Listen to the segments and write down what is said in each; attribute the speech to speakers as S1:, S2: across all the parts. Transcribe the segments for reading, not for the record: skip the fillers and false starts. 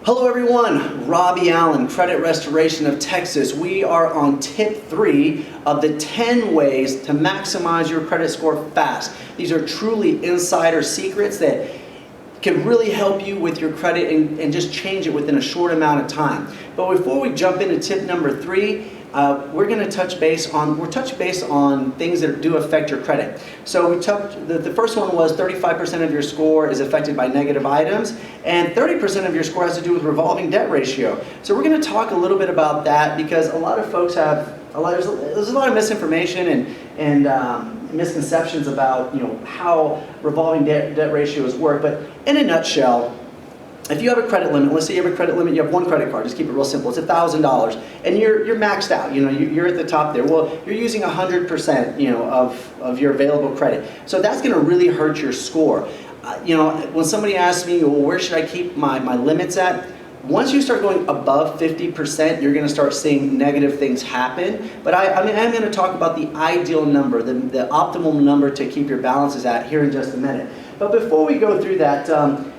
S1: Hello everyone, Robbie Allen, Credit Restoration of Texas. We are on tip 3 of the 10 ways to maximize your credit score fast. These are truly insider secrets that can really help you with your credit and just change it within a short amount of time. But before we jump into tip number 3, we're going to touch base on things that do affect your credit. So the first one was 35% of your score is affected by negative items, and 30% of your score has to do with revolving debt ratio. So we're going to talk a little bit about that because a lot of folks have there's a lot of misinformation and misconceptions about how revolving debt ratios work. But in a nutshell, if you have a credit limit, let's say you have a credit limit, you have one credit card, just keep it real simple, it's $1,000, and you're maxed out, you're at the top there. Well, you're using 100% of your available credit. So that's going to really hurt your score. When somebody asks me, well, where should I keep my limits at? Once you start going above 50%, you're going to start seeing negative things happen. But I'm going to talk about the ideal number, the optimal number to keep your balances at here in just a minute. But before we go through that,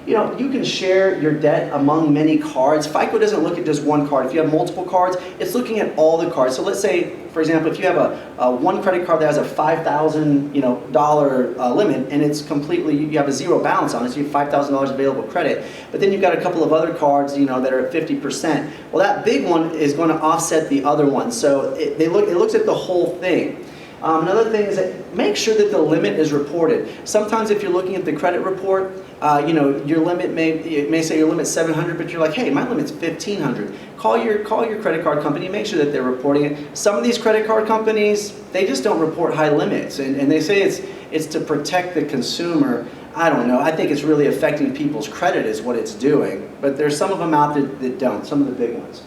S1: you can share your debt among many cards. FICO doesn't look at just one card. If you have multiple cards, it's looking at all the cards. So let's say, for example, if you have a one credit card that has a $5,000 limit, and it's completely, you have a zero balance on it, so you have $5,000 available credit. But then you've got a couple of other cards, that are at 50%. Well, that big one is going to offset the other one. So it looks at the whole thing. Another thing is that make sure that the limit is reported. Sometimes if you're looking at the credit report, your limit may say your limit's $700, but you're like, hey, my limit's $1,500. Call your credit card company, make sure that they're reporting it. Some of these credit card companies, they just don't report high limits, and they say it's to protect the consumer. I don't know. I think it's really affecting people's credit is what it's doing. But there's some of them out there that don't, some of the big ones.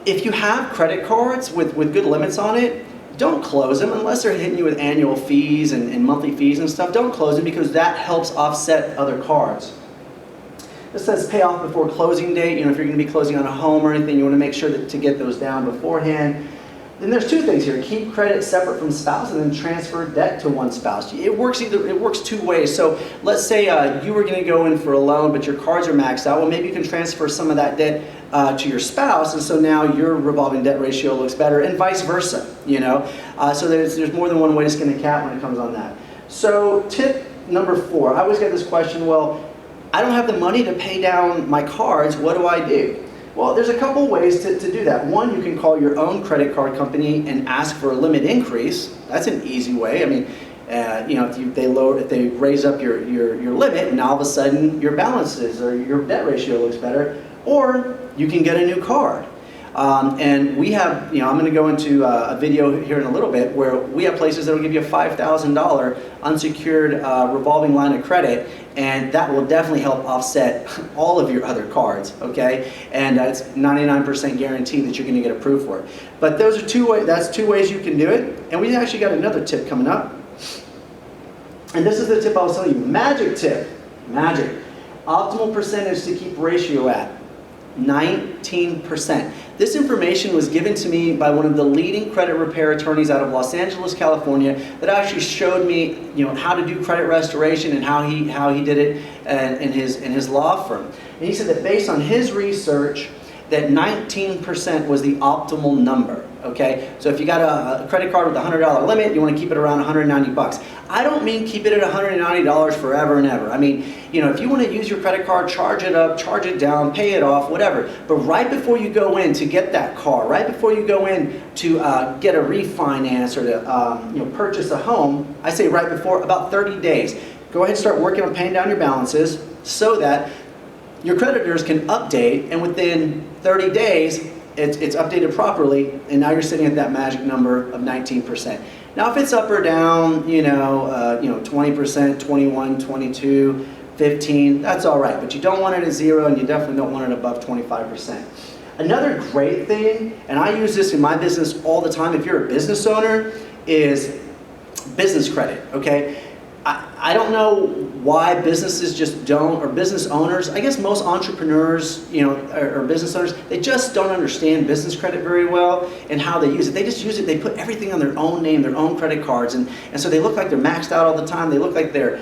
S1: If you have credit cards with good limits on it, don't close them unless they're hitting you with annual fees and monthly fees and stuff. Don't close them because that helps offset other cards. This says pay off before closing date. If you're going to be closing on a home or anything, you want to make sure to get those down beforehand. Then there's two things here. Keep credit separate from spouse and then transfer debt to one spouse. It works two ways. So let's say you were going to go in for a loan, but your cards are maxed out. Well, maybe you can transfer some of that debt to your spouse, and so now your revolving debt ratio looks better, and vice versa. So there's more than one way to skin a cat when it comes on that. So tip number 4. I always get this question. Well, I don't have the money to pay down my cards. What do I do? Well, there's a couple ways to do that. One, you can call your own credit card company and ask for a limit increase. That's an easy way. I mean, if they raise up your limit, and all of a sudden your balances or your debt ratio looks better. Or you can get a new card. And we have, I'm going to go into a video here in a little bit where we have places that will give you a $5,000 unsecured revolving line of credit, and that will definitely help offset all of your other cards, okay? And it's 99% guaranteed that you're going to get approved for it. But those are that's two ways you can do it. And we actually got another tip coming up. And this is the tip I was telling you, magic tip, magic. Optimal percentage to keep ratio at. 19%. This information was given to me by one of the leading credit repair attorneys out of Los Angeles, California, that actually showed me, how to do credit restoration and how he did it in his law firm. And he said that based on his research, that 19% was the optimal number. Okay, so if you got a credit card with a $100 limit, you want to keep it around $190. I don't mean keep it at $190 forever and ever. I mean, if you want to use your credit card, charge it up, charge it down, pay it off, whatever. But right before you go in to get that car, right before you go in to get a refinance or to purchase a home, I say right before, about 30 days. Go ahead and start working on paying down your balances so that your creditors can update, and within 30 days, it's updated properly, and now you're sitting at that magic number of 19%. Now, if it's up or down, 20%, 21, 22, 15, that's all right. But you don't want it at 0, and you definitely don't want it above 25%. Another great thing, and I use this in my business all the time, if you're a business owner, is business credit, okay? I don't know why businesses just don't, or business owners, I guess most entrepreneurs, or business owners, they just don't understand business credit very well and how they use it. They just use it, they put everything on their own name, their own credit cards, and so they look like they're maxed out all the time. They look like they're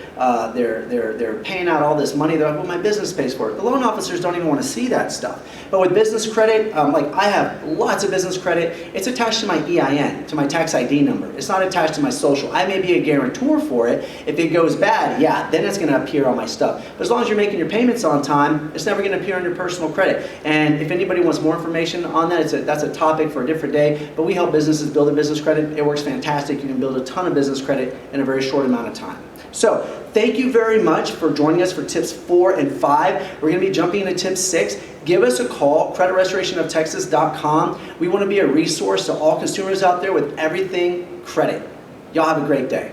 S1: paying out all this money. They're like, well, my business pays for it. The loan officers don't even want to see that stuff. But with business credit, like I have lots of business credit. It's attached to my EIN, to my tax ID number. It's not attached to my social. I may be a guarantor for it. If it goes bad, yeah, then it's going to appear on my stuff. But as long as you're making your payments on time, it's never going to appear on your personal credit. And if anybody wants more information on that, that's a topic for a different day. But we help businesses build a business credit. It works fantastic. You can build a ton of business credit in a very short amount of time. So thank you very much for joining us for tips 4 and 5. We're going to be jumping into tip 6. Give us a call, creditrestorationoftexas.com. We want to be a resource to all consumers out there with everything credit. Y'all have a great day.